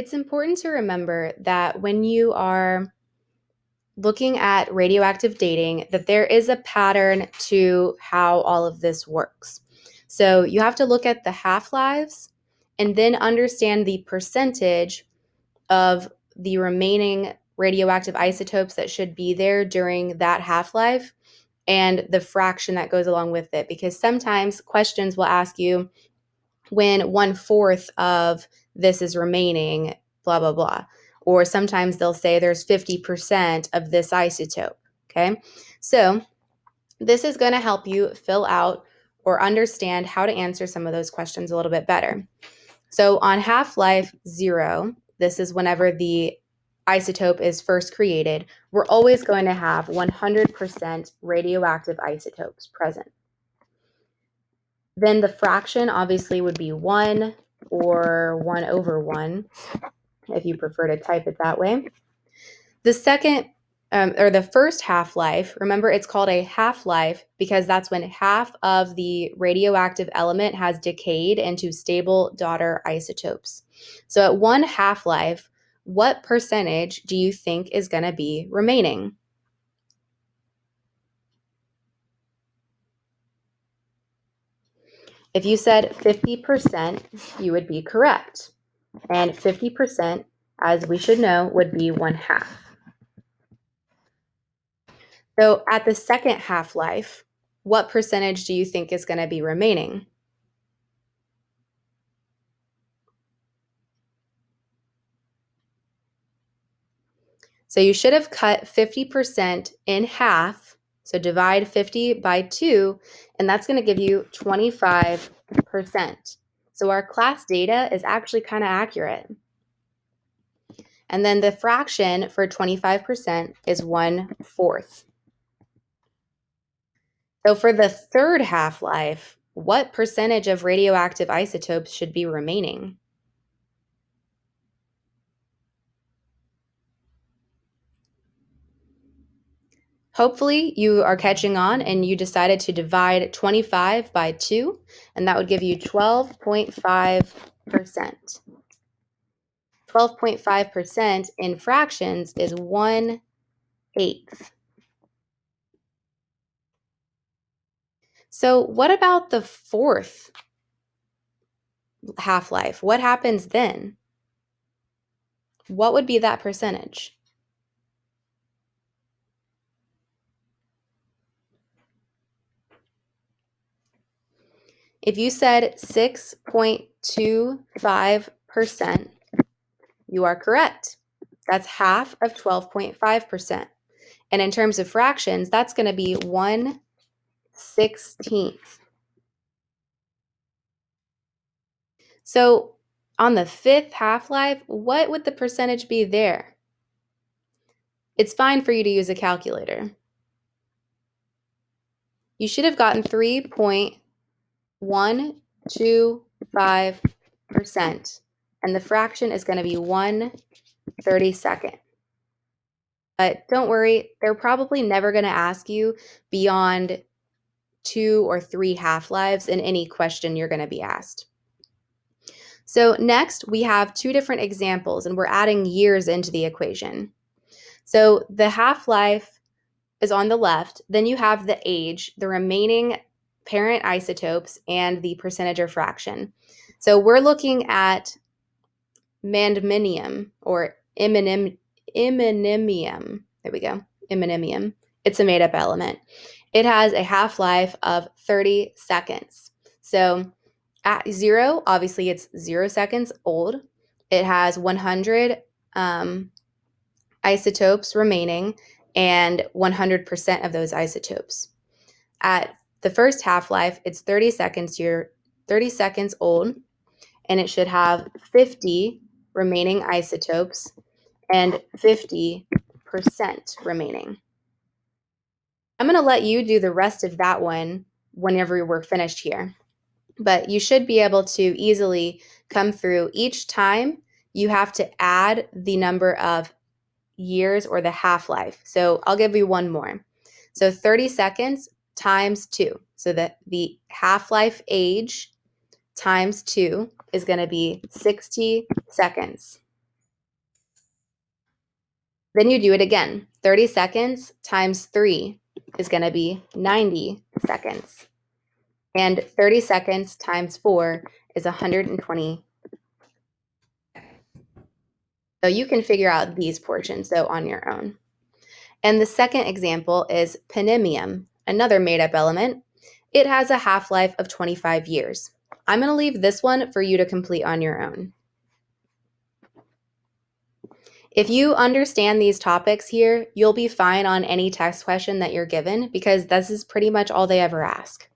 It's important to remember that when you are looking at radioactive dating, that there is a pattern to how all of this works. So you have to look at the half-lives and then understand the percentage of the remaining radioactive isotopes that should be there during that half-life and the fraction that goes along with it. Because sometimes questions will ask you when 1/4 of this is remaining, blah, blah, blah. Or sometimes they'll say there's 50% of this isotope, okay? So this is going to help you fill out or understand how to answer some of those questions a little bit better. So on half-life 0, this is whenever the isotope is first created, we're always going to have 100% radioactive isotopes present. Then the fraction obviously would be 1 or 1/1, if you prefer to type it that way. The second, or the first half-life, remember it's called a half-life because that's when half of the radioactive element has decayed into stable daughter isotopes. So at one half-life, what percentage do you think is going to be remaining? If you said 50%, you would be correct. And 50%, as we should know, would be 1/2. So at the second half-life, what percentage do you think is going to be remaining? So you should have cut 50% in half. So divide 50 by 2, and that's going to give you 25%. So our class data is actually kind of accurate. And then the fraction for 25% is 1/4. So for the third half-life, what percentage of radioactive isotopes should be remaining? Hopefully you are catching on and you decided to divide 25 by 2, and that would give you 12.5%. 12.5% in fractions is 1/8. So what about the fourth half-life? What happens then? What would be that percentage? If you said 6.25%, you are correct. That's half of 12.5%. And in terms of fractions, that's going to be 1/16. So on the fifth half-life, what would the percentage be there? It's fine for you to use a calculator. You should have gotten 3.125%, and the fraction is going to be 1/32. But don't worry, they're probably never going to ask you beyond 2 or 3 half-lives in any question you're going to be asked. So next, we have two different examples, and we're adding years into the equation. So the half-life is on the left. Then you have the age, the remaining parent isotopes, and the percentage or fraction. So we're looking at manganesium or iminimium. There we go, iminimium. It's a made-up element. It has a half-life of 30 seconds. So at 0, obviously it's 0 seconds old. It has 100 isotopes remaining and 100% of those isotopes. At the first half-life, it's 30 seconds. You're 30 seconds old, and it should have 50 remaining isotopes and 50% remaining. I'm going to let you do the rest of that one whenever we're finished here. But you should be able to easily come through each time. You have to add the number of years or the half-life. So I'll give you one more. So 30 seconds times 2. So that the half-life age times 2 is going to be 60 seconds. Then you do it again. 30 seconds times 3 is going to be 90 seconds. And 30 seconds times 4 is 120. So you can figure out these portions, though, on your own. And the second example is pneumium, another made-up element. It has a half-life of 25 years. I'm going to leave this one for you to complete on your own. If you understand these topics here, you'll be fine on any text question that you're given because this is pretty much all they ever ask.